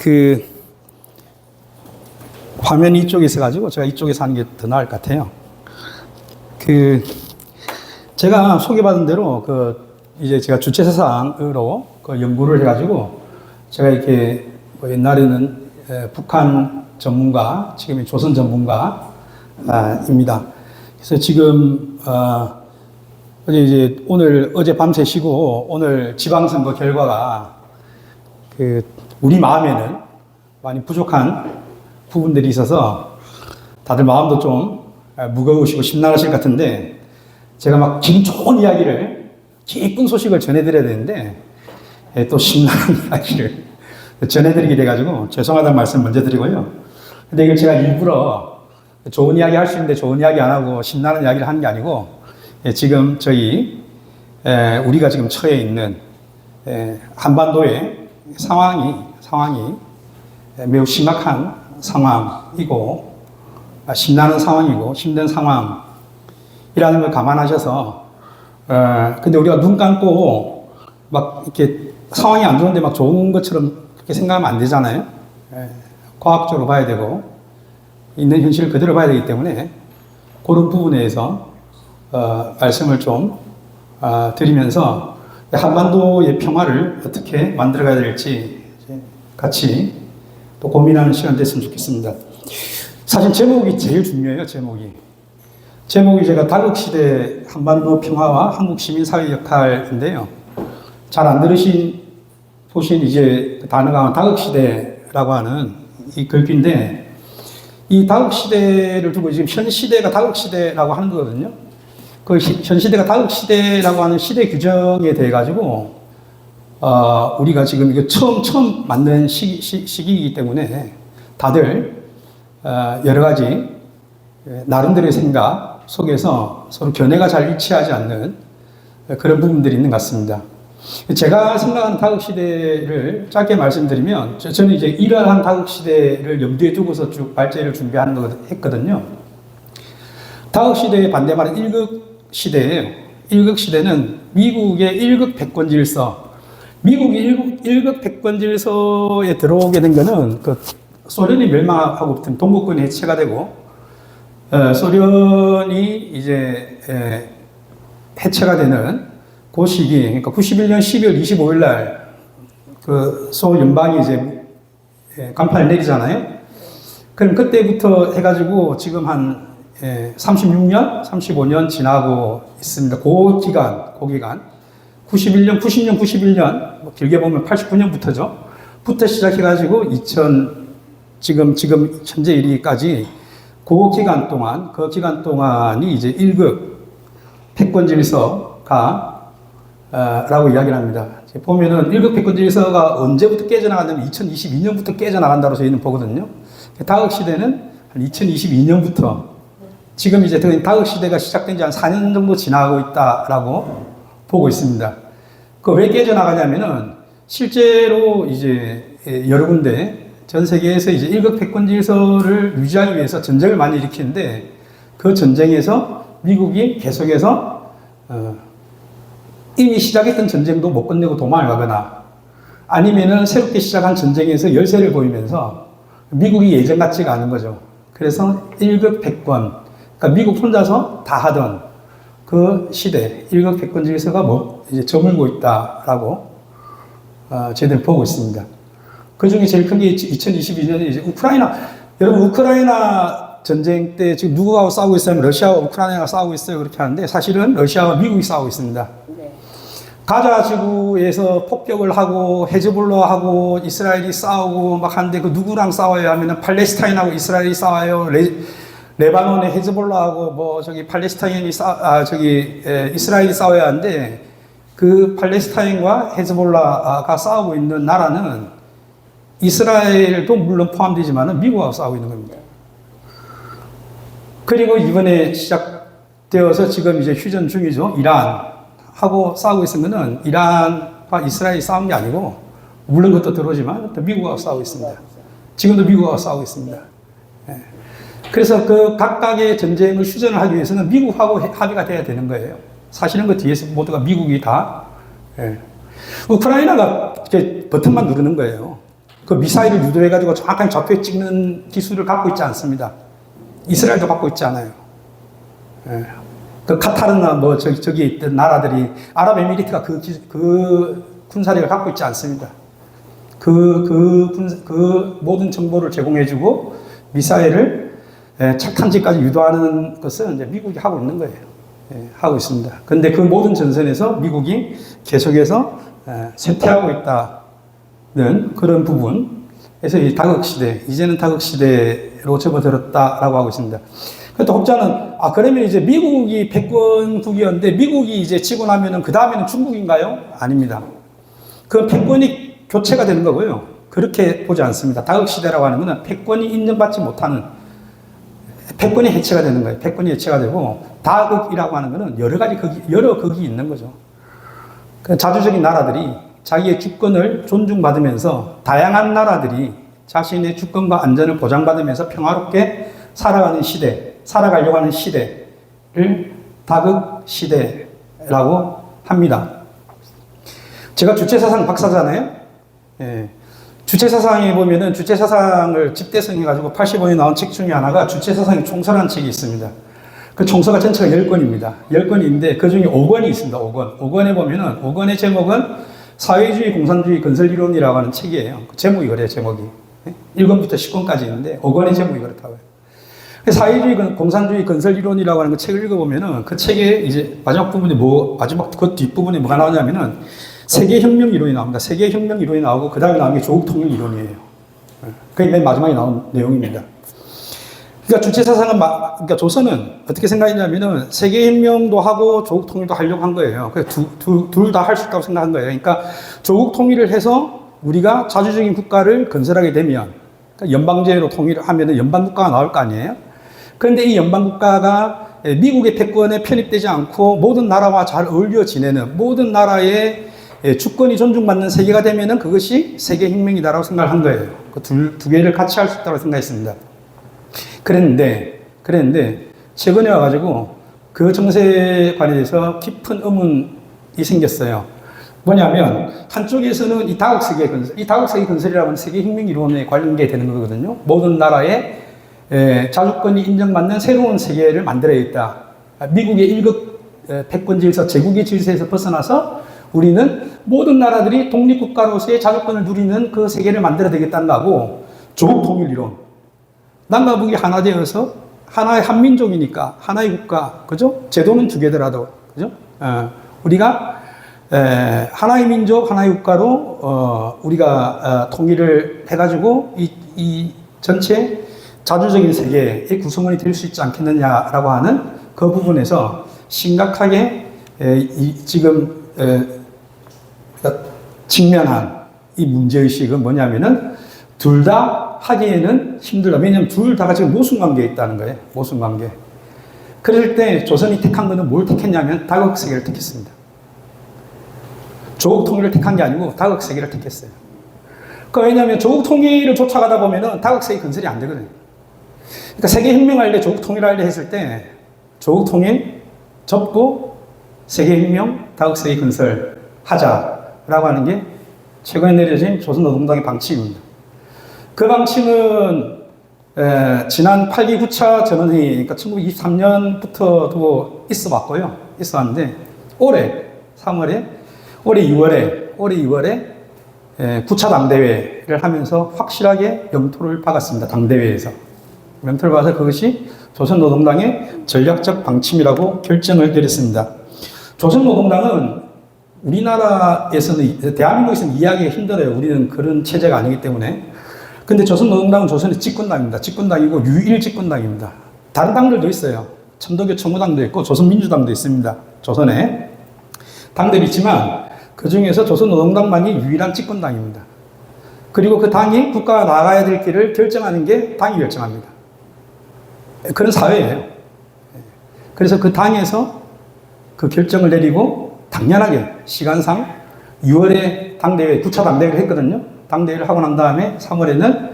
그 화면이 이쪽에 있어가지고 제가 이쪽에서 하는 게 더 나을 것 같아요. 그 제가 소개받은 대로 이제 제가 주체사상으로 연구를 해가지고 제가 이렇게 옛날에는 북한 전문가, 지금은 조선 전문가입니다. 그래서 지금 어제 밤새 쉬고 오늘 지방선거 결과가 우리 마음에는 많이 부족한 부분들이 있어서 다들 마음도 좀 무거우시고 심란하실 것 같은데, 제가 막 기분 좋은 이야기를, 기쁜 소식을 전해드려야 되는데 또 심란한 이야기를 전해드리게 돼가지고 죄송하다는 말씀 먼저 드리고요. 근데 이걸 제가 일부러 좋은 이야기 할 수 있는데 좋은 이야기 안 하고 심란한 이야기를 하는 게 아니고, 지금 우리가 지금 처해 있는 한반도의 상황이 매우 심각한 상황이고, 심란한 상황이고 힘든 상황이라는 걸 감안하셔서, 근데 우리가 눈 감고 막 이렇게 상황이 안 좋은데 막 좋은 것처럼 그렇게 생각하면 안 되잖아요. 과학적으로 봐야 되고 있는 현실을 그대로 봐야 되기 때문에 그런 부분에서 말씀을 좀 드리면서 한반도의 평화를 어떻게 만들어가야 될지 같이 또 고민하는 시간 됐으면 좋겠습니다. 사실 제목이 제일 중요해요. 제목이 제가 다국시대 한반도 평화와 한국 시민사회 역할인데요. 잘 안 보신 이제 단어가 다국시대라고 하는 이 글귀인데, 이 다국시대를 두고 지금 현 시대가 다국시대라고 하는 거거든요. 그 현 시대가 다국시대라고 하는 시대 규정에 대해 가지고 우리가 지금 이거 처음 만든 시기이기 때문에 다들 여러 가지 나름대로의 생각 속에서 서로 견해가 잘 일치하지 않는 그런 부분들이 있는 것 같습니다. 제가 생각하는 다국시대를 짧게 말씀드리면, 저는 이제 이러한 다국시대를 염두에 두고서 쭉 발제를 준비하는 거 했거든요. 다국시대의 반대말은 일극시대예요. 일극시대는 미국의 일극백권 질서, 미국이 일극 백권 질서에 들어오게 된 거는 소련이 멸망하고부터 동구권이 해체가 되고, 소련이 이제 해체가 되는 그 시기, 그러니까 91년 12월 25일 날 소연방이 이제 간판을 내리잖아요. 그럼 그때부터 해가지고 지금 한 36년, 35년 지나고 있습니다. 그 기간. 91년, 뭐 길게 보면 89년부터죠. 부터 시작해가지고 지금 현재 이르기까지 그 기간 동안이 이제 1급 패권 질서가 라고 이야기를 합니다. 보면은 1급 패권 질서가 언제부터 깨져나갔냐면 2022년부터 깨져나간다고 저희는 보거든요. 다국 시대는 한 2022년부터 지금 이제 다국 시대가 시작된 지 한 4년 정도 지나고 있다라고 보고 있습니다. 왜 깨져나가냐면은 실제로 이제 여러 군데 전 세계에서 이제 1급 패권 질서를 유지하기 위해서 전쟁을 많이 일으키는데, 그 전쟁에서 미국이 계속해서 이미 시작했던 전쟁도 못 끝내고 도망을 가거나, 아니면은 새롭게 시작한 전쟁에서 열세를 보이면서 미국이 예전 같지가 않은 거죠. 그래서 1급 패권, 그러니까 미국 혼자서 다 하던 그 시대, 1급 패권 질서가 이제 저물고 있다라고 저희들 보고 있습니다. 그 중에 제일 큰 게 2022년에 이제 여러분 우크라이나 전쟁 때 지금 누구하고 싸우고 있어요? 러시아와 우크라이나가 싸우고 있어요. 그렇게 하는데 사실은 러시아와 미국이 싸우고 있습니다. 네. 가자 지구에서 폭격을 하고 헤즈볼라하고 이스라엘이 싸우고 막 하는데, 누구랑 싸워야 하면은 팔레스타인하고 이스라엘이 싸워요. 레바논의 헤즈볼라하고 팔레스타인이 이스라엘이 싸워야 하는데, 그 팔레스타인과 헤즈볼라가 싸우고 있는 나라는 이스라엘도 물론 포함되지만 미국하고 싸우고 있는 겁니다. 그리고 이번에 시작되어서 지금 이제 휴전 중이죠. 이란하고 싸우고 있으면은 이란과 이스라엘이 싸운 게 아니고, 물론 그것도 들어오지만 또 미국하고 싸우고 있습니다. 지금도 미국하고 싸우고 있습니다. 그래서 그 각각의 전쟁을 휴전을 하기 위해서는 미국하고 합의가 돼야 되는 거예요. 사실은 그 뒤에서 모두가 미국이 다, 우크라이나가 이렇게 버튼만 누르는 거예요. 그 미사일을 유도해가지고 정확하게 좌표에 찍는 기술을 갖고 있지 않습니다. 이스라엘도 갖고 있지 않아요. 예. 그 카타르나 뭐 저기 있던 나라들이 아랍에미리트가 그 군사력을 갖고 있지 않습니다. 그 모든 정보를 제공해주고 미사일을 착한 지까지 유도하는 것은 이제 미국이 하고 있는 거예요. 예, 하고 있습니다. 그런데 그 모든 전선에서 미국이 계속해서 쇠퇴하고 있다는 그런 부분에서 이 다극시대, 이제는 다극시대로 접어들었다라고 하고 있습니다. 또 혹자는, 그러면 이제 미국이 패권국이었는데 미국이 이제 치고 나면은 그 다음에는 중국인가요? 아닙니다. 그 패권이 교체가 되는 거고요. 그렇게 보지 않습니다. 다극시대라고 하는 것은 패권이 인정받지 못하는, 패권이 해체가 되는 거예요. 패권이 해체가 되고, 다극이라고 하는 것은 여러 극이 있는 거죠. 그 자주적인 나라들이 자기의 주권을 존중받으면서 다양한 나라들이 자신의 주권과 안전을 보장받으면서 평화롭게 살아가려고 하는 시대를 다극 시대라고 합니다. 제가 주체사상 박사잖아요. 예. 주체사상에 보면은 주체사상을 집대성해가지고 85년에 나온 책 중에 하나가 주체사상의 총서라는 책이 있습니다. 그 총서가 전체가 10권입니다. 10권인데 그 중에 5권이 있습니다. 5권. 5권에 보면은 5권의 제목은 사회주의 공산주의 건설이론이라고 하는 책이에요. 그 제목이 그래요, 제목이. 1권부터 10권까지 있는데 5권의 제목이 그렇다고요. 사회주의 공산주의 건설이론이라고 하는 그 책을 읽어보면은 그 책의 이제 마지막 부분에 마지막 그 뒷부분에 뭐가 나오냐면은 세계혁명 이론이 나옵니다. 세계혁명 이론이 나오고 그 다음에 나온 게 조국통일 이론이에요. 그게 맨 마지막에 나온 내용입니다. 그러니까 주체사상은, 그러니까 조선은 어떻게 생각했냐면은 세계혁명도 하고 조국통일도 하려고 한 거예요. 그래서 둘 다 할 수 있다고 생각한 거예요. 그러니까 조국통일을 해서 우리가 자주적인 국가를 건설하게 되면, 그러니까 연방제로 통일을 하면은 연방국가가 나올 거 아니에요? 그런데 이 연방국가가 미국의 패권에 편입되지 않고 모든 나라와 잘 어울려 지내는, 모든 나라의 주권이 존중받는 세계가 되면은 그것이 세계혁명이다라고 생각을 한 거예요. 그 두 개를 같이 할 수 있다고 생각했습니다. 그랬는데 최근에 와가지고 그 정세관에 대해서 깊은 의문이 생겼어요. 뭐냐면 한쪽에서는 이 다국세계 건설이라고 하는 세계혁명 이론에 관련되는 거거든요. 모든 나라의 자주권이 인정받는 새로운 세계를 만들어야겠다. 미국의 1급 패권 질서, 제국의 질서에서 벗어나서 우리는 모든 나라들이 독립국가로서의 자주권을 누리는 그 세계를 만들어야 되겠다는 거하고, 조국통일 이론. 남과 북이 하나 되어서 하나의 한민족이니까 하나의 국가, 그죠? 제도는 두 개더라도, 그죠? 우리가 하나의 민족, 하나의 국가로 우리가 통일을 해가지고 이 전체 자주적인 세계의 구성원이 될 수 있지 않겠느냐라고 하는 그 부분에서 심각하게 지금 직면한 이 문제의식은 뭐냐면은 둘 다 하기에는 힘들다. 왜냐하면 둘 다가 지금 모순관계에 있다는 거예요. 모순관계. 그럴 때 조선이 택한 것은 뭘 택했냐면 다극세계를 택했습니다. 조국 통일을 택한 게 아니고 다극세계를 택했어요. 그러니까 왜냐하면 조국 통일을 쫓아가다 보면은 다극세계 건설이 안 되거든요. 그러니까 세계혁명할 때 조국 통일하려 했을 때 조국 통일 접고 세계혁명, 다극세계 건설 하자라고 하는 게 최근에 내려진 조선노동당의 방침입니다. 그 방침은 지난 8기 9차 전원회의, 그러니까 1923년부터도 있어 왔고요. 있어 왔는데 올해 3월에, 올해 2월에 9차 당대회를 하면서 확실하게 영토를 박았습니다. 당대회에서. 영토를 박아서 그것이 조선노동당의 전략적 방침이라고 결정을 내렸습니다. 조선노동당은 우리나라에서는, 대한민국에서는 이해하기가 힘들어요. 우리는 그런 체제가 아니기 때문에. 근데 조선노동당은 조선의 집권당입니다. 집권당이고 유일 집권당입니다. 다른 당들도 있어요. 천도교 청구당도 있고 조선민주당도 있습니다. 조선에. 당들이 있지만 그 중에서 조선노동당만이 유일한 집권당입니다. 그리고 그 당이 국가가 나가야 될 길을 결정하는 게 당이 결정합니다. 그런 사회예요. 그래서 그 당에서 그 결정을 내리고 당연하게 시간상 6월에 당대회, 9차 당대회를 했거든요. 당대회를 하고 난 다음에 3월에는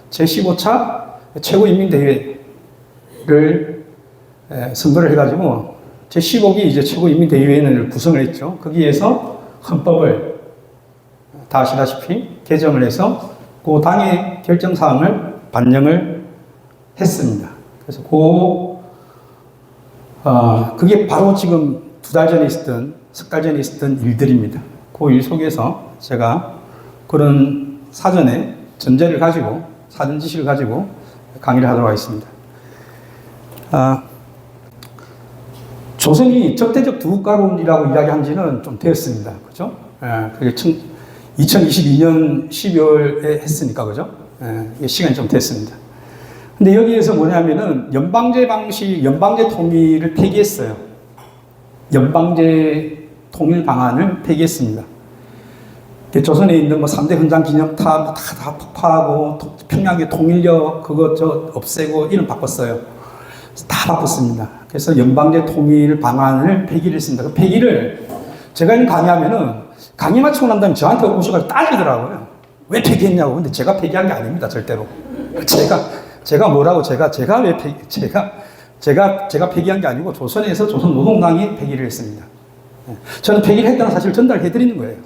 제15차 최고인민대회를 선거를 해가지고 제15기 이제 최고인민대회를 구성을 했죠. 거기에서 헌법을 다 아시다시피 개정을 해서 그 당의 결정사항을 반영을 했습니다. 그래서 그게 바로 지금 2달 전에 있었던, 석 달 전에 있었던 일들입니다. 그 일 속에서 제가 그런 사전에 전제를 가지고, 사전 지시를 가지고 강의를 하도록 하겠습니다. 조선이 적대적 두국가론이라고 이야기한 지는 좀 되었습니다. 그죠? 그게 2022년 12월에 했으니까, 그죠? 시간이 좀 됐습니다. 근데 여기에서 뭐냐면은 연방제 방식, 연방제 통일을 폐기했어요. 연방제 통일 방안을 폐기했습니다. 조선에 있는 뭐 3대 헌장 기념탑 다 폭파하고 평양의 통일력 그거 없애고 이름 바꿨어요. 다 바꿨습니다. 그래서 연방제 통일 방안을 폐기를 했습니다. 그 폐기를 제가 강의하면은 강의 마치고 난 다음에 저한테 오셔서 따지더라고요. 왜 폐기했냐고. 근데 제가 폐기한 게 아닙니다. 절대로. 제가 뭐라고 제가 폐기한 게 아니고 조선에서 조선노동당이 폐기를 했습니다. 저는 폐기를 했다는 사실을 전달해 드리는 거예요.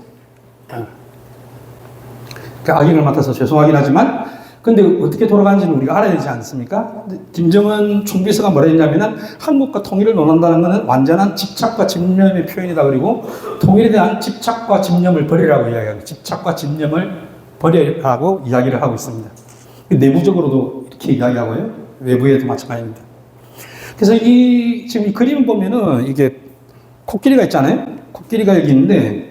악인을 맡아서 죄송하긴 하지만, 근데 어떻게 돌아가는지는 우리가 알아야 되지 않습니까? 김정은 총비서가 뭐라 했냐면은 한국과 통일을 논한다는 것은 완전한 집착과 집념의 표현이다. 그리고 통일에 대한 집착과 집념을 버리라고 이야기하고, 집착과 집념을 버리라고 이야기를 하고 있습니다. 내부적으로도 이렇게 이야기하고요. 외부에도 마찬가지입니다. 그래서 지금 이 그림을 보면은 이게 코끼리가 있잖아요. 코끼리가 여기 있는데,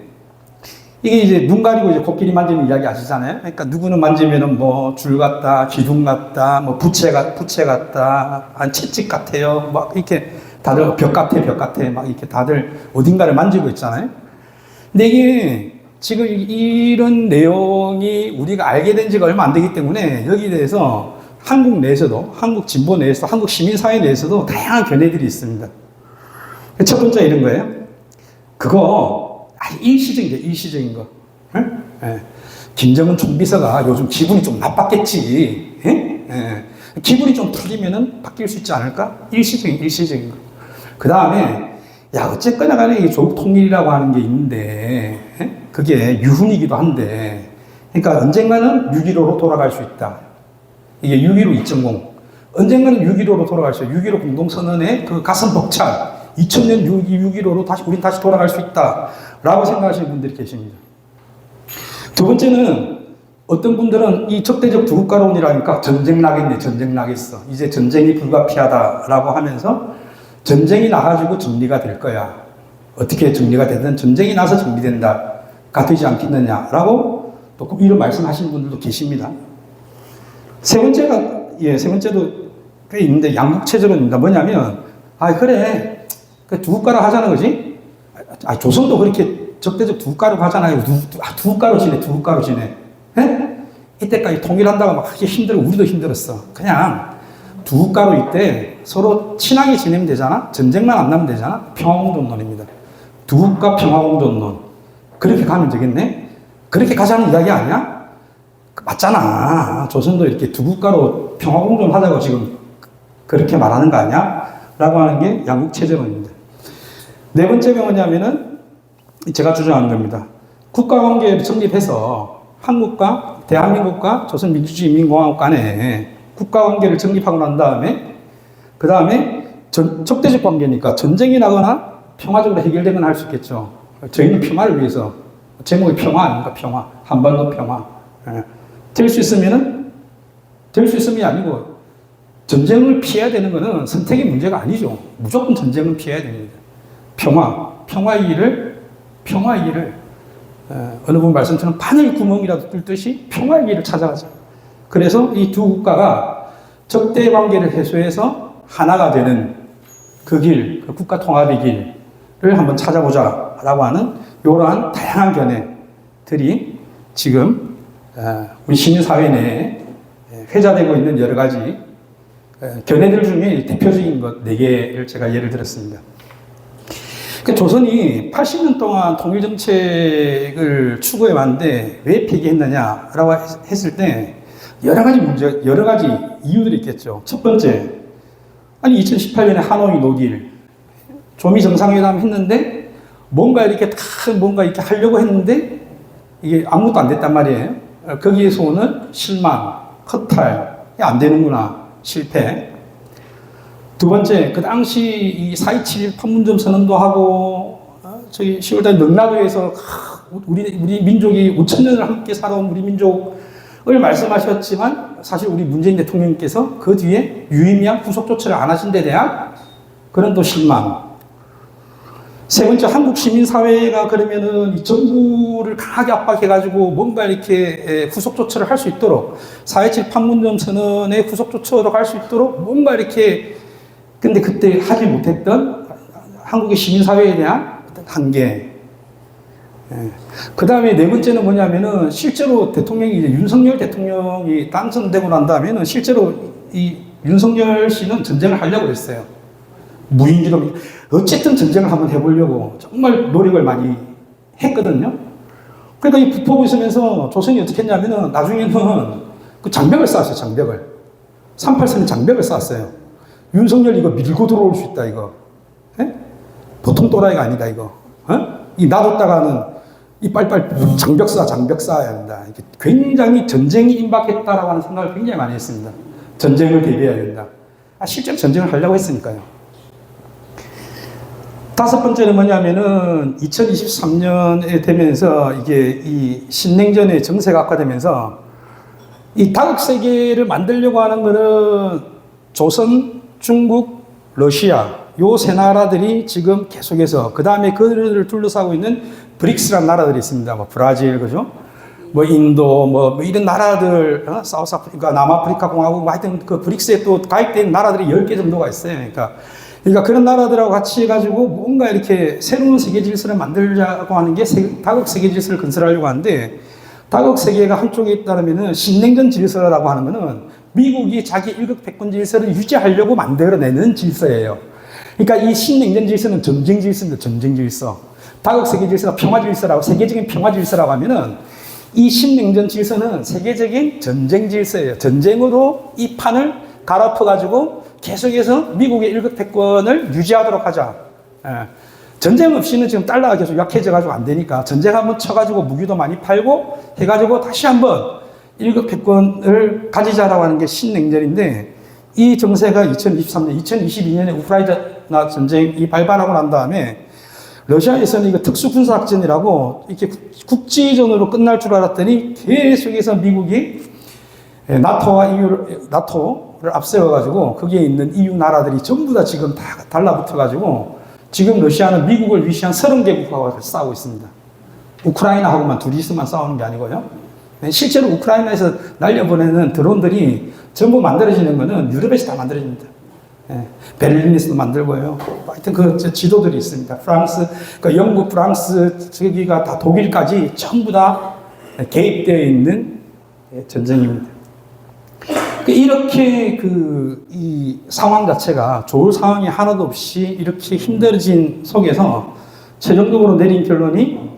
이게 이제 눈 가리고 이제 코끼리 만지는 이야기 아시잖아요. 그러니까 누구는 만지면은 뭐 줄 같다, 기둥 같다, 뭐 부채 같다, 채찍 같아요. 막 이렇게 다들 벽 같아, 막 이렇게 다들 어딘가를 만지고 있잖아요. 근데 이게 지금 이런 내용이 우리가 알게 된 지가 얼마 안 되기 때문에 여기에 대해서 한국 내에서도, 한국 진보 내에서도, 한국 시민사회 내에서도 다양한 견해들이 있습니다. 첫 번째 이런 거예요. 그거 일시적인 거. 예? 김정은 총비서가 요즘 기분이 좀 나빴겠지. 기분이 좀 풀리면은 바뀔 수 있지 않을까? 일시적인 거. 그 다음에, 어쨌거나 간에 이 조국 통일이라고 하는 게 있는데, 그게 유훈이기도 한데, 그러니까 언젠가는 6.15로 돌아갈 수 있다. 이게 6.15 2.0. 언젠가는 6.15로 돌아갈 수 있다. 6.15 공동선언의 그 가슴 벅찬 2000년 6.15로 우린 다시 돌아갈 수 있다. 라고 생각하시는 분들이 계십니다. 두 번째는 어떤 분들은 이 적대적 두국가론이라니까 전쟁 나겠어. 이제 전쟁이 불가피하다라고 하면서 전쟁이 나가지고 정리가 될 거야. 어떻게 정리가 되든 전쟁이 나서 정리된다가 되지 않겠느냐라고 또 이런 말씀하시는 분들도 계십니다. 세 번째도 꽤 있는데 양국체제론입니다. 뭐냐면, 그래. 두국가로 하자는 거지? 조선도 그렇게 적대적 두국가로 하잖아요. 두국가로 지내. 이때까지 통일한다고 막 우리도 힘들었어. 그냥 두국가로 이때 서로 친하게 지내면 되잖아? 전쟁만 안 나면 되잖아? 평화공존론입니다. 두국가 평화공존론. 그렇게 가면 되겠네? 그렇게 가자는 이야기 아니야? 맞잖아. 조선도 이렇게 두국가로 평화공존 하자고 지금 그렇게 말하는 거 아니야? 라고 하는 게 양국체제론입니다. 네 번째가 뭐냐면은 제가 주장하는 겁니다. 국가관계를 정립해서 대한민국과 조선민주주의인민공화국 간에 국가관계를 정립하고 난 다음에 그 다음에 적대적 관계니까 전쟁이 나거나 평화적으로 해결되거나 할 수 있겠죠. 저희는 평화를 위해서 제목이 평화 아닙니까? 평화. 한반도 평화. 될 수 있으면 아니고 전쟁을 피해야 되는 것은 선택의 문제가 아니죠. 무조건 전쟁은 피해야 됩니다. 평화의 길을 어느 분 말씀처럼 바늘 구멍이라도 뚫듯이 평화의 길을 찾아가자. 그래서 이 두 국가가 적대 관계를 해소해서 하나가 되는 그 길, 그 국가 통합의 길을 한번 찾아보자라고 하는 이러한 다양한 견해들이 지금 우리 시민사회 내에 회자되고 있는 여러 가지 견해들 중에 대표적인 것 4개를 제가 예를 들었습니다. 조선이 80년 동안 통일정책을 추구해 왔는데 왜 폐기했느냐라고 했을 때 여러 가지 이유들이 있겠죠. 첫 번째, 2018년에 하노이 노딜, 조미 정상회담 했는데 뭔가 이렇게 하려고 했는데 이게 아무것도 안 됐단 말이에요. 거기에서 오는 실망, 허탈, 안 되는구나, 실패. 두 번째, 그 당시 이 4.27 판문점 선언도 하고, 저희 10월달 명나라에서 우리 민족이 5,000년을 함께 살아온 우리 민족을 말씀하셨지만, 사실 우리 문재인 대통령께서 그 뒤에 유의미한 후속 조처를 안 하신 데 대한 그런 또 실망. 세 번째, 한국 시민사회가 그러면은 이 정부를 강하게 압박해가지고 뭔가 이렇게 후속 조처를 할 수 있도록 4.27 판문점 선언의 후속 조처로 갈 수 있도록 뭔가 이렇게 근데 그때 하지 못했던 한국의 시민사회에 대한 한계. 그 다음에 네 번째는 뭐냐면은 실제로 대통령이 이제 윤석열 대통령이 당선되고 난 다음에는 실제로 이 윤석열 씨는 전쟁을 하려고 그랬어요. 무인기도 어쨌든 전쟁을 한번 해보려고 정말 노력을 많이 했거든요. 그러니까 이 북포고 있으면서 조선이 어떻게 했냐면은 나중에는 그 장벽을 쌓았어요. 장벽을 38선의 장벽을 쌓았어요. 윤석열 이거 밀고 들어올 수 있다 이거. 에? 보통 또라이가 아니다 이거. 이 놔뒀다가는 이 빨리빨리 장벽 쌓아야 한다. 굉장히 전쟁이 임박했다라고 하는 생각을 굉장히 많이 했습니다. 전쟁을 대비해야 된다. 실제로 전쟁을 하려고 했으니까요. 다섯 번째는 뭐냐면은 2023년에 되면서 이게 이 신냉전의 정세가 악화되면서 이 다국 세계를 만들려고 하는 거는 조선, 중국, 러시아 요 세 나라들이 지금 계속해서 그 다음에 그들을 둘러싸고 있는 브릭스라는 나라들이 있습니다. 뭐 브라질 그죠? 뭐 인도 뭐 이런 나라들 사우스 아프리카, 남아프리카 공화국 뭐 하여튼 그 브릭스에 또 가입된 나라들이 10개 정도가 있어요. 그러니까 그런 나라들하고 같이 해가지고 뭔가 이렇게 새로운 세계 질서를 만들자고 하는 게 다국 세계 질서를 건설하려고 하는데 다국 세계가 한쪽에 있다면은 신냉전 질서라고 하는 거는 미국이 자기 일극백권 질서를 유지하려고 만들어내는 질서예요. 그러니까 이 신냉전 질서는 전쟁 질서입니다. 전쟁 질서. 다국 세계 질서가 평화 질서라고 세계적인 평화 질서라고 하면은 이 신냉전 질서는 세계적인 전쟁 질서예요. 전쟁으로 이 판을 갈아엎어가지고 계속해서 미국의 일극백권을 유지하도록 하자. 전쟁 없이는 지금 달러가 계속 약해져가지고 안 되니까 전쟁 한번 쳐가지고 무기도 많이 팔고 해가지고 다시 한번 일극백권을 가지자라고 하는 게 신냉전인데 이 정세가 2023년, 2022년에 우크라이나 전쟁이 발발하고 난 다음에 러시아에서는 이거 특수군사작전이라고 이렇게 국지전으로 끝날 줄 알았더니 계속해서 미국이 나토를 앞세워가지고 거기에 있는 EU 나라들이 전부 다 지금 다 달라붙어가지고 지금 러시아는 미국을 위시한 30개국하고 싸우고 있습니다. 우크라이나하고만 둘이서만 싸우는 게 아니고요. 실제로 우크라이나에서 날려보내는 드론들이 전부 만들어지는 거는 유럽에서 다 만들어집니다. 베를린에서도 만들고요. 하여튼 그 지도들이 있습니다. 프랑스, 그러니까 영국, 프랑스, 저기가 다 독일까지 전부 다 개입되어 있는 전쟁입니다. 이렇게 이 상황 자체가 좋을 상황이 하나도 없이 이렇게 힘들어진 속에서 최종적으로 내린 결론이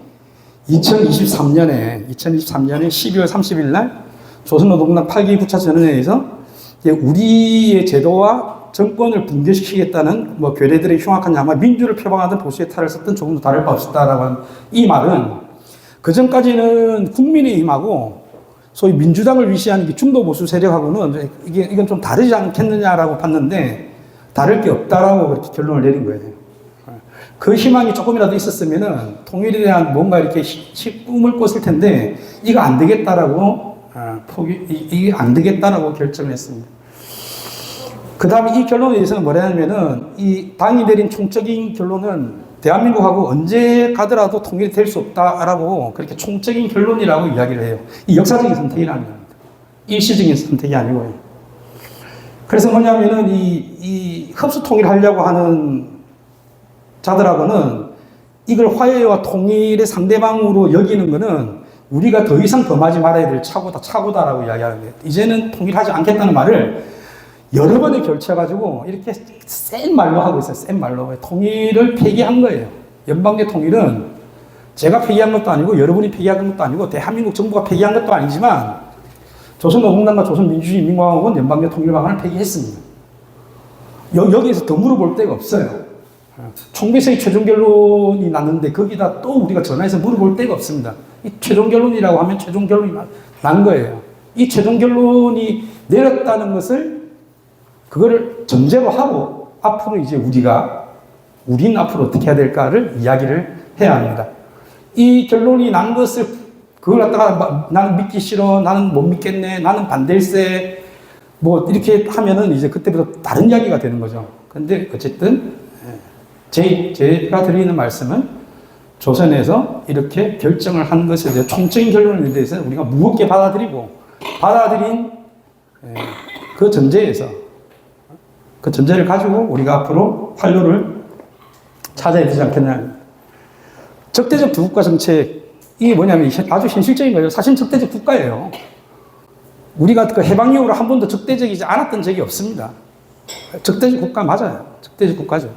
2023년에 12월 30일 날 조선노동당 8기 9차 전원회의에서 우리의 제도와 정권을 붕괴시키겠다는 뭐 괴뢰들의 흉악한 야마 민주를 표방하던 보수의 탈을 썼던 조금도 다를 바 없었다라고 하는 이 말은 그 전까지는 국민의힘하고 소위 민주당을 위시하는 게 중도 보수 세력하고는 이건 좀 다르지 않겠느냐라고 봤는데 다를 게 없다라고 그렇게 결론을 내린 거예요. 그 희망이 조금이라도 있었으면은 통일에 대한 뭔가 이렇게 꿈을 꿨을 텐데 이거 안 되겠다라고 이게 안 되겠다라고 결정을 했습니다. 그 다음에 이 결론에 대해서는 뭐냐면은 이 당이 내린 총적인 결론은 대한민국하고 언제 가더라도 통일이 될 수 없다라고 그렇게 총적인 결론이라고 이야기를 해요. 이 역사적인 선택이라는 겁니다. 일시적인 선택이 아니고요. 그래서 뭐냐면은 이 흡수 통일하려고 하는 자들하고는 이걸 화해와 통일의 상대방으로 여기는 거는 우리가 더 이상 범하지 말아야 될 착오다라고 이야기하는 거예요. 이제는 통일하지 않겠다는 말을 여러 번에 걸쳐가지고 이렇게 센 말로 하고 있어요. 센 말로. 통일을 폐기한 거예요. 연방제 통일은 제가 폐기한 것도 아니고 여러분이 폐기한 것도 아니고 대한민국 정부가 폐기한 것도 아니지만 조선노동당과 조선민주주의인민공화국은 연방제 통일 방안을 폐기했습니다. 여기에서 더 물어볼 데가 없어요. 총비서의 최종 결론이 났는데 거기다 또 우리가 전화해서 물어볼 데가 없습니다. 이 최종 결론이라고 하면 최종 결론이 난 거예요. 이 최종 결론이 내렸다는 것을 그거를 전제로 하고 앞으로 이제 우리는 앞으로 어떻게 해야 될까를 이야기를 해야 합니다. 이 결론이 난 것을 그걸 갖다가 나는 믿기 싫어, 나는 못 믿겠네, 나는 반댈세 뭐 이렇게 하면은 이제 그때부터 다른 이야기가 되는 거죠. 근데 어쨌든 제가 드리는 말씀은 조선에서 이렇게 결정을 한 것에 대해 총적인 결론에 대해서 우리가 무겁게 받아들인 그 전제에서 그 전제를 가지고 우리가 앞으로 활로를 찾아야 되지 않겠냐. 적대적 두 국가 정책, 이게 뭐냐면 아주 현실적인 거예요. 사실 적대적 국가예요. 우리가 그 해방 이후로 한 번도 적대적이지 않았던 적이 없습니다. 적대적 국가 맞아요. 적대적 국가죠.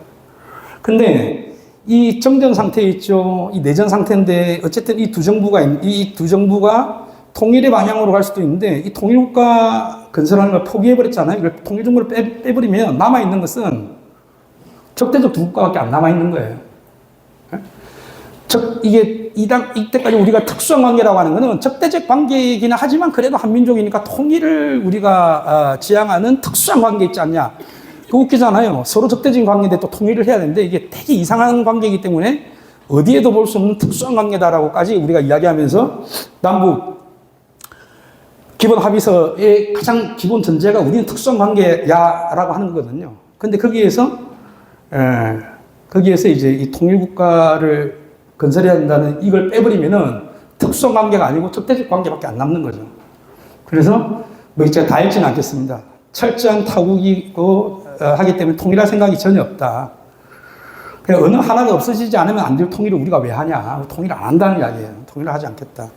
근데 이 정전 상태에 있죠. 이 내전 상태인데 어쨌든 이 두 정부가 통일의 방향으로 갈 수도 있는데 이 통일국가 건설하는 걸 포기해버렸잖아요. 이걸 통일정부를 빼버리면 남아있는 것은 적대적 두 국가밖에 안 남아있는 거예요. 이게 이때까지 우리가 특수한 관계라고 하는 것은 적대적 관계이기는 하지만 그래도 한민족이니까 통일을 우리가 지향하는 특수한 관계 있지 않냐. 그거 웃기잖아요. 서로 적대적인 관계인데 또 통일을 해야 되는데 이게 되게 이상한 관계이기 때문에 어디에도 볼 수 없는 특수한 관계다라고까지 우리가 이야기하면서 남북 기본 합의서의 가장 기본 전제가 우리는 특수한 관계야라고 하는 거거든요. 근데 거기에서 이제 이 통일국가를 건설해야 된다는 이걸 빼버리면은 특수한 관계가 아니고 적대적 관계밖에 안 남는 거죠. 그래서 뭐 제가 다 읽지는 않겠습니다. 철저한 타국이고 하기 때문에 통일할 생각이 전혀 없다. 그냥 어느 하나가 없어지지 않으면 안 될 통일을 우리가 왜 하냐. 통일을 안 한다는 이야기예요. 통일을 하지 않겠다.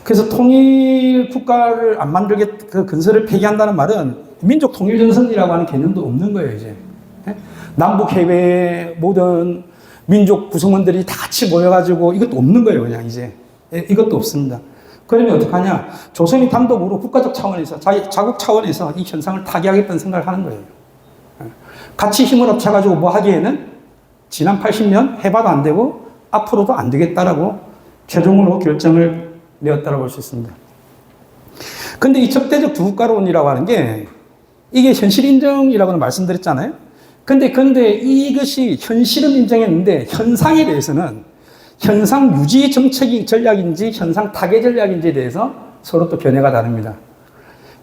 그래서 통일 국가를 안 만들게 그 건설을 폐기한다는 말은 민족 통일 전선이라고 하는 개념도 없는 거예요, 이제. 남북 해외 모든 민족 구성원들이 다 같이 모여가지고 이것도 없는 거예요, 그냥 이제. 이것도 없습니다. 그러면 어떡하냐? 조선이 단독으로 국가적 차원에서, 자국 차원에서 이 현상을 타개하겠다는 생각을 하는 거예요. 같이 힘을 합쳐가지고 뭐 하기에는 지난 80년 해봐도 안 되고 앞으로도 안 되겠다라고 최종으로 결정을 내었다고 볼 수 있습니다. 근데 이 적대적 두 국가론이라고 하는 게 이게 현실 인정이라고는 말씀드렸잖아요. 근데 이것이 현실은 인정했는데 현상에 대해서는 현상 유지 정책이 전략인지 현상 타개 전략인지에 대해서 서로 또 견해가 다릅니다.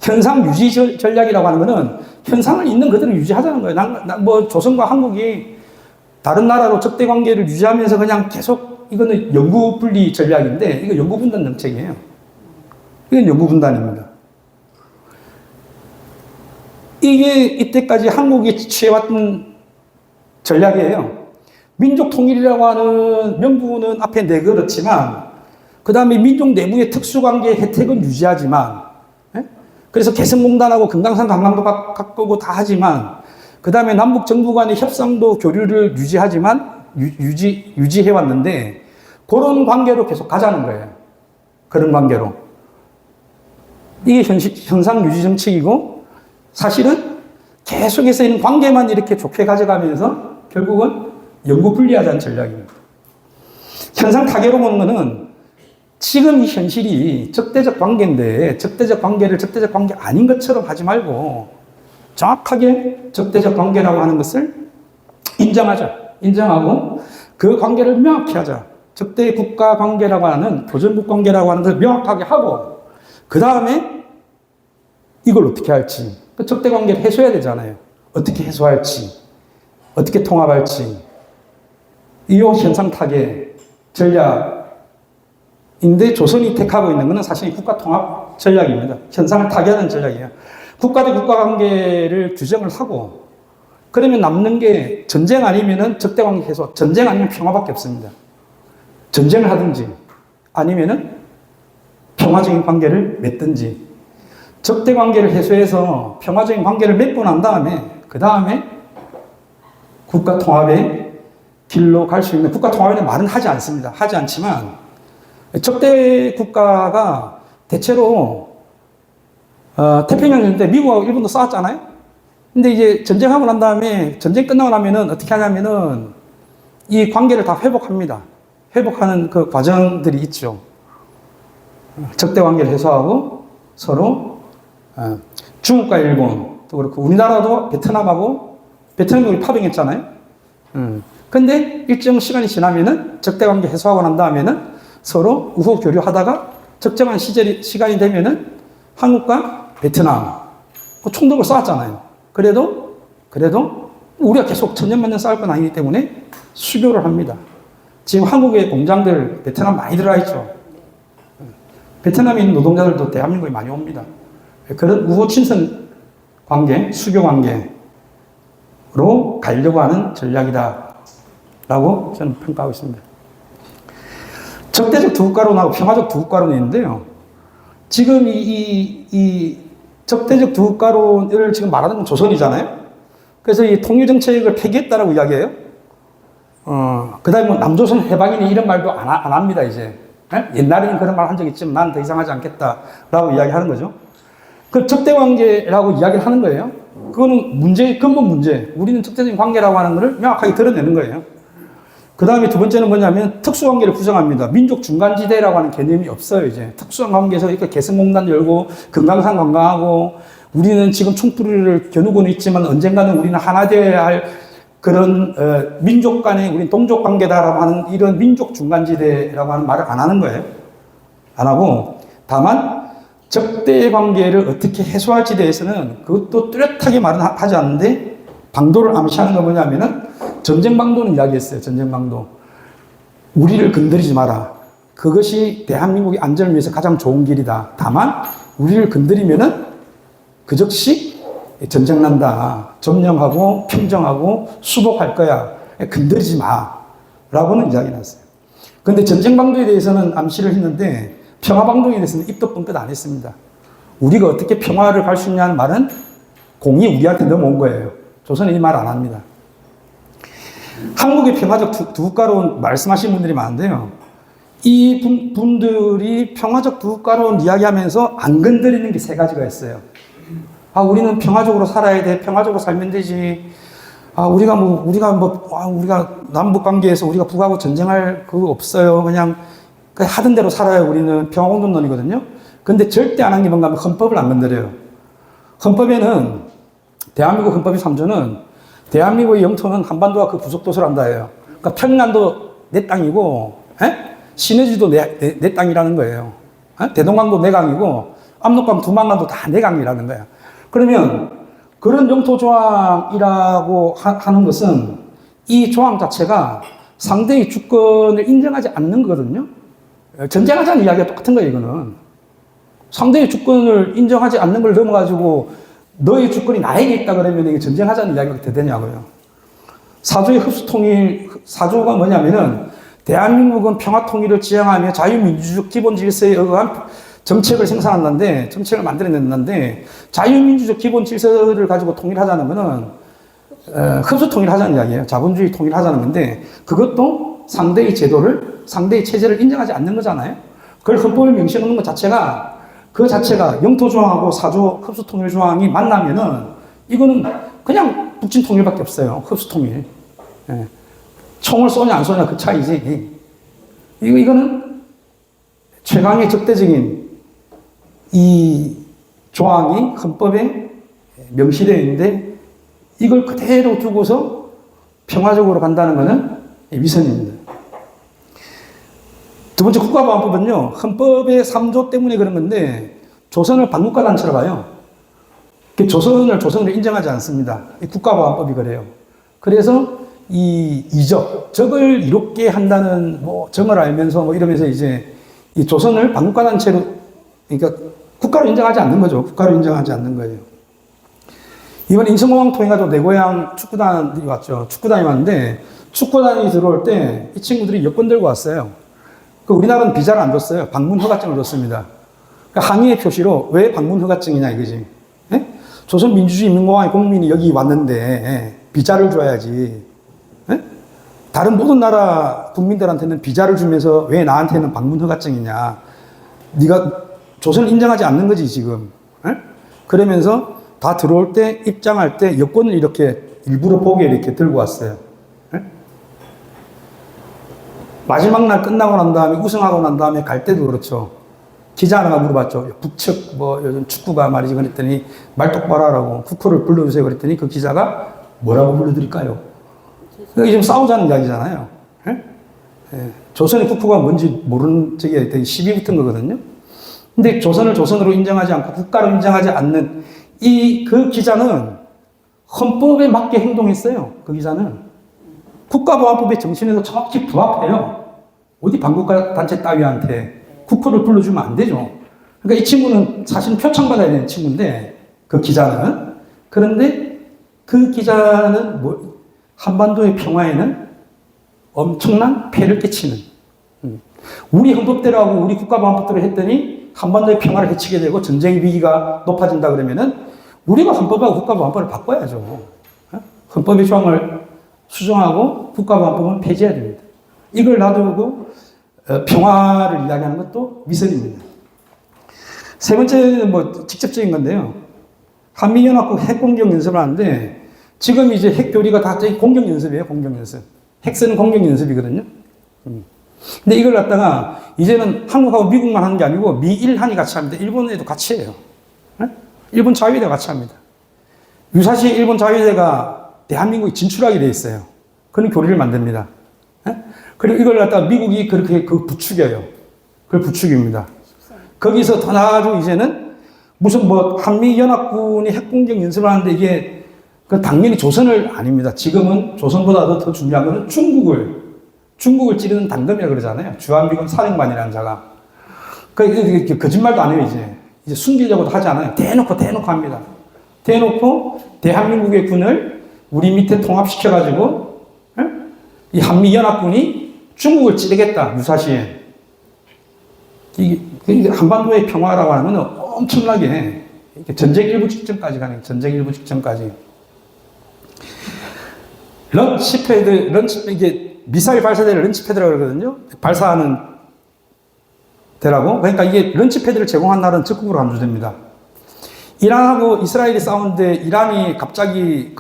현상 유지 전략이라고 하는 거는 현상을 있는 그대로 유지하자는 거예요. 뭐 조선과 한국이 다른 나라로 적대 관계를 유지하면서 그냥 계속 이거는 영구 분리 전략인데 이거 영구 분단 정책이에요. 이건 영구 분단입니다. 이게 이때까지 한국이 취해왔던 전략이에요. 민족 통일이라고 하는 명분은 앞에 내걸었지만 그 다음에 민족 내부의 특수관계 혜택은 유지하지만 그래서 개성공단하고 금강산 관광도 가꾸고 다 하지만 그 다음에 남북 정부 간의 협상도 교류를 유지하지만 유지해왔는데 그런 관계로 계속 가자는 거예요. 그런 관계로. 이게 현상 유지 정책이고 사실은 계속해서 있는 관계만 이렇게 좋게 가져가면서 결국은 영구 분리하자는 전략입니다. 현상 타개로 보는 거는 지금 이 현실이 적대적 관계인데 적대적 관계를 적대적 관계 아닌 것처럼 하지 말고 정확하게 적대적 관계라고 하는 것을 인정하자. 인정하고 그 관계를 명확히 하자. 적대 국가 관계라고 하는 도전국 관계라고 하는 것을 명확하게 하고 그 다음에 이걸 어떻게 할지 그 적대 관계를 해소해야 되잖아요. 어떻게 해소할지 어떻게 통합할지 이 현상 타개 전략인데 조선이 택하고 있는 것은 사실 국가 통합 전략입니다. 현상을 타개하는 전략이에요. 국가 대 국가 관계를 규정을 하고 그러면 남는 게 전쟁 아니면은 적대 관계 해소, 전쟁 아니면 평화밖에 없습니다. 전쟁을 하든지 아니면은 평화적인 관계를 맺든지 적대 관계를 해소해서 평화적인 관계를 맺고 난 다음에 그 다음에 국가 통합의 길로 갈 수 있는 국가 통합이라는 말은 하지 않습니다. 하지 않지만 적대 국가가 대체로 태평양 때 미국하고 일본도 싸웠잖아요. 근데 이제 전쟁하고 난 다음에 전쟁 끝나고 나면은 어떻게 하냐면은 이 관계를 다 회복합니다. 회복하는 그 과정들이 있죠. 적대 관계를 해소하고 서로 중국과 일본도 그렇고 우리나라도 베트남이 우리 파병했잖아요. 근데 일정 시간이 지나면은 적대 관계 해소하고 난 다음에는 서로 우호 교류하다가 적정한 시간이 되면은 한국과 베트남 총독을 쌓았잖아요. 그래도 우리가 계속 천년만년 싸울 건 아니기 때문에 수교를 합니다. 지금 한국의 공장들 베트남 많이 들어가 있죠. 베트남에 있는 노동자들도 대한민국에 많이 옵니다. 그런 우호 친선 관계, 수교 관계로 가려고 하는 전략이다 라고 저는 평가하고 있습니다. 적대적 두국가론하고 평화적 두국가론이 있는데요. 지금 이 적대적 두국가론을 지금 말하는 건 조선이잖아요. 그래서 이 통일정책을 폐기했다라고 이야기해요. 그 다음에 뭐 남조선 해방이니 이런 말도 안 합니다, 이제. 옛날에는 그런 말 한 적 있지만 난 더 이상 하지 않겠다라고 이야기하는 거죠. 그 적대관계라고 이야기를 하는 거예요. 그거는 근본 문제. 우리는 적대적인 관계라고 하는 것을 명확하게 드러내는 거예요. 그 다음에 두 번째는 뭐냐면 특수관계를 부정합니다. 민족 중간지대라고 하는 개념이 없어요, 이제. 특수한 관계에서 이렇게 개성공단 열고 금강산 관광하고 우리는 지금 총뿌리를 겨누고는 있지만 언젠가는 우리는 하나 되어야 할 그런 민족 간의 우린 동족 관계다라고 하는 이런 민족 중간지대라고 하는 말을 안 하는 거예요. 안 하고 다만 적대 관계를 어떻게 해소할지에 대해서는 그것도 뚜렷하게 말은 하지 않는데 방도를 암시하는 건 뭐냐면은 전쟁 방도는 이야기했어요. 전쟁 방도. 우리를 건드리지 마라. 그것이 대한민국의 안전을 위해서 가장 좋은 길이다. 다만 우리를 건드리면은 그 즉시 전쟁 난다. 점령하고 평정하고 수복할 거야. 건드리지 마. 라고는 이야기 났어요. 그런데 전쟁 방도에 대해서는 암시를 했는데 평화 방도에 대해서는 입도 뻥끗 안 했습니다. 우리가 어떻게 평화를 갈 수 있냐는 말은 공이 우리한테 넘어온 거예요. 조선은 이 말 안 합니다. 한국의 평화적 두국가론 말씀하시는 분들이 많은데요. 이 분들이 평화적 두국가론 이야기하면서 안 건드리는 게 세 가지가 있어요. 우리는 평화적으로 살아야 돼. 평화적으로 살면 되지. 우리가 남북 관계에서 우리가 북하고 전쟁할 그거 없어요. 그냥 하던 대로 살아요. 우리는 평화공동론이거든요. 근데 절대 안 한 게 뭔가 하면 헌법을 안 건드려요. 헌법에는 대한민국 헌법의 3조는 대한민국의 영토는 한반도와 그 부속도서란다예요. 그러니까 평양도 내 땅이고, 신해주도 내 땅이라는 거예요. 대동강도 내 강이고, 압록강, 두만강도 다 내 강이라는 거야. 그러면 그런 영토 조항이라고 하는 것은 이 조항 자체가 상대의 주권을 인정하지 않는 거거든요. 전쟁하자는 이야기가 똑같은 거예요, 이거는. 상대의 주권을 인정하지 않는 걸 넘어가지고 너의 주권이 나에게 있다 그러면 이게 전쟁하자는 이야기가 되냐고요. 사조의 흡수통일, 사조가 뭐냐면은 대한민국은 평화통일을 지향하며 자유민주주의 기본 질서에 의한 정책을 생산한다는데, 정책을 만들어낸다는데, 자유민주적 기본 질서를 가지고 통일하자는 거는, 흡수통일하자는 이야기예요. 자본주의 통일하자는 건데, 그것도 상대의 제도를, 상대의 체제를 인정하지 않는 거잖아요. 그걸 헌법에 명시해 놓는 것 자체가, 그 자체가 영토조항하고 사조 흡수통일조항이 만나면은, 이거는 그냥 북진통일밖에 없어요. 흡수통일. 총을 쏘냐 안 쏘냐 그 차이지. 이거는 최강의 적대적인 이 조항이 헌법에 명시되어 있는데 이걸 그대로 두고서 평화적으로 간다는 것은 위선입니다. 두 번째 국가보안법은요, 헌법의 3조 때문에 그런 건데 조선을 반국가 단체로 봐요. 조선을 인정하지 않습니다. 국가보안법이 그래요. 그래서 이 이적, 적을 이롭게 한다는 정을 알면서 이러면서 이제 이 조선을 반국가 단체로, 그러니까 국가로 인정하지 않는 거죠. 국가로 인정하지 않는 거예요. 이번에 인천공항 통해가지고 내 고향 축구단이 왔죠. 축구단이 왔는데 축구단이 들어올 때 이 친구들이 여권 들고 왔어요. 우리나라는 비자를 안 줬어요. 방문 허가증을 줬습니다. 그러니까 항의의 표시로 왜 방문 허가증이냐 이거지. 조선민주주의인민공화국의 국민이 여기 왔는데 비자를 줘야지. 다른 모든 나라 국민들한테는 비자를 주면서 왜 나한테는 방문 허가증이냐. 네가 조선을 인정하지 않는 거지 지금. 그러면서 다 들어올 때 입장할 때 여권을 이렇게 일부러 보게 이렇게 들고 왔어요. 마지막 날 끝나고 난 다음에 우승하고 난 다음에 갈 때도 그렇죠. 기자 하나가 물어봤죠. 북측 뭐 요즘 축구가 말이지 그랬더니 말 똑바로 하라고 국호를 불러주세요 그랬더니 그 기자가 뭐라고 불러드릴까요? 여기 지금 싸우자는 이야기잖아요. 예? 예. 조선의 국호가 뭔지 모르는 적이 되게 시비 붙은 거거든요. 근데 조선을 조선으로 인정하지 않고 국가로 인정하지 않는 그 기자는 헌법에 맞게 행동했어요. 그 기자는 국가보안법의 정신에서 정확히 부합해요. 어디 반국가 단체 따위한테 국호를 불러주면 안 되죠. 그러니까 이 친구는 사실 표창받아야 되는 친구인데 그 기자는 그런데 그 기자는 한반도의 평화에는 엄청난 폐를 끼치는 우리 헌법대로 하고 우리 국가보안법대로 했더니 한반도의 평화를 해치게 되고 전쟁 위기가 높아진다 그러면은 우리가 헌법하고 국가보안법을 바꿔야죠. 헌법의 조항을 수정하고 국가보안법은 폐지해야 됩니다. 이걸 놔두고 평화를 이야기하는 것도 미선입니다. 세 번째는 뭐 직접적인 건데요. 한미연합국 핵공격 연습을 하는데 지금 이제 핵교리가 다 공격 연습이에요. 공격 연습. 핵 쓰는 공격 연습이거든요. 근데 이걸 갖다가 이제는 한국하고 미국만 하는 게 아니고 미일한이 같이 합니다. 일본에도 같이 해요. 일본 자위대가 같이 합니다. 유사시 일본 자위대가 대한민국에 진출하게 돼 있어요. 그런 교리를 만듭니다. 그리고 이걸 갖다가 미국이 그렇게 부추겨요. 그걸 부추깁니다. 거기서 더 나아가지고 이제는 무슨 뭐 한미연합군이 핵공격 연습을 하는데 이게 당연히 조선을 아닙니다. 지금은 조선보다도 더 중요한 것은 중국을 찌르는 당금이라 그러잖아요. 주한미군 사령관이라는 자가. 거짓말도 안 해요, 이제 숨기려고도 하지 않아요. 대놓고 합니다. 대놓고 대한민국의 군을 우리 밑에 통합시켜가지고, 이 한미연합군이 중국을 찌르겠다, 유사시에. 이게 한반도의 평화라고 하면 엄청나게 전쟁 일부 직전까지 가는 거예요. 전쟁 일부 직전까지. 이게 미사일 발사대를 런치패드라고 그러거든요. 발사하는 대라고. 그러니까 이게 런치패드를 제공한 나라는 적극으로 간주됩니다. 이란하고 이스라엘이 싸우는데 이란이 갑자기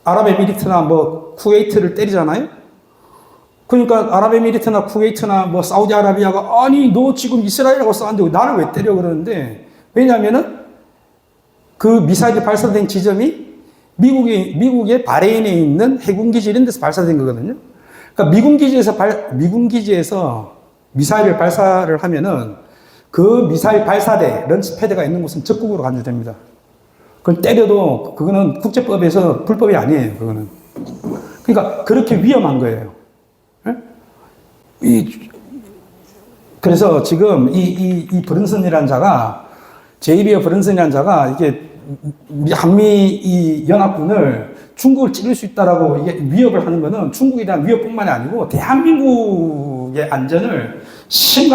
아랍에미리트나 뭐 쿠웨이트를 때리잖아요. 그러니까 아랍에미리트나 쿠웨이트나 뭐 사우디아라비아가 아니 너 지금 이스라엘하고 싸우는데 나를 왜 때려 그러는데 왜냐하면은 그 미사일이 발사된 지점이 미국의 바레인에 있는 해군기지 이런 데서 발사된 거거든요. 그러니까 미군 기지에서 미사일을 발사를 하면은 그 미사일 발사대, 런치패드가 있는 곳은 적극으로 간주됩니다. 그걸 때려도 그거는 국제법에서 불법이 아니에요. 그거는. 그러니까 그렇게 위험한 거예요. 그래서 지금 이 브런슨이라는 자가 제이비어 브런슨이라는 자가 이게 우리 한미 이 연합군을 중국을 찌를 수 있다라고 이게 위협을 하는 거는 중국에 대한 위협뿐만이 아니고 대한민국의 안전을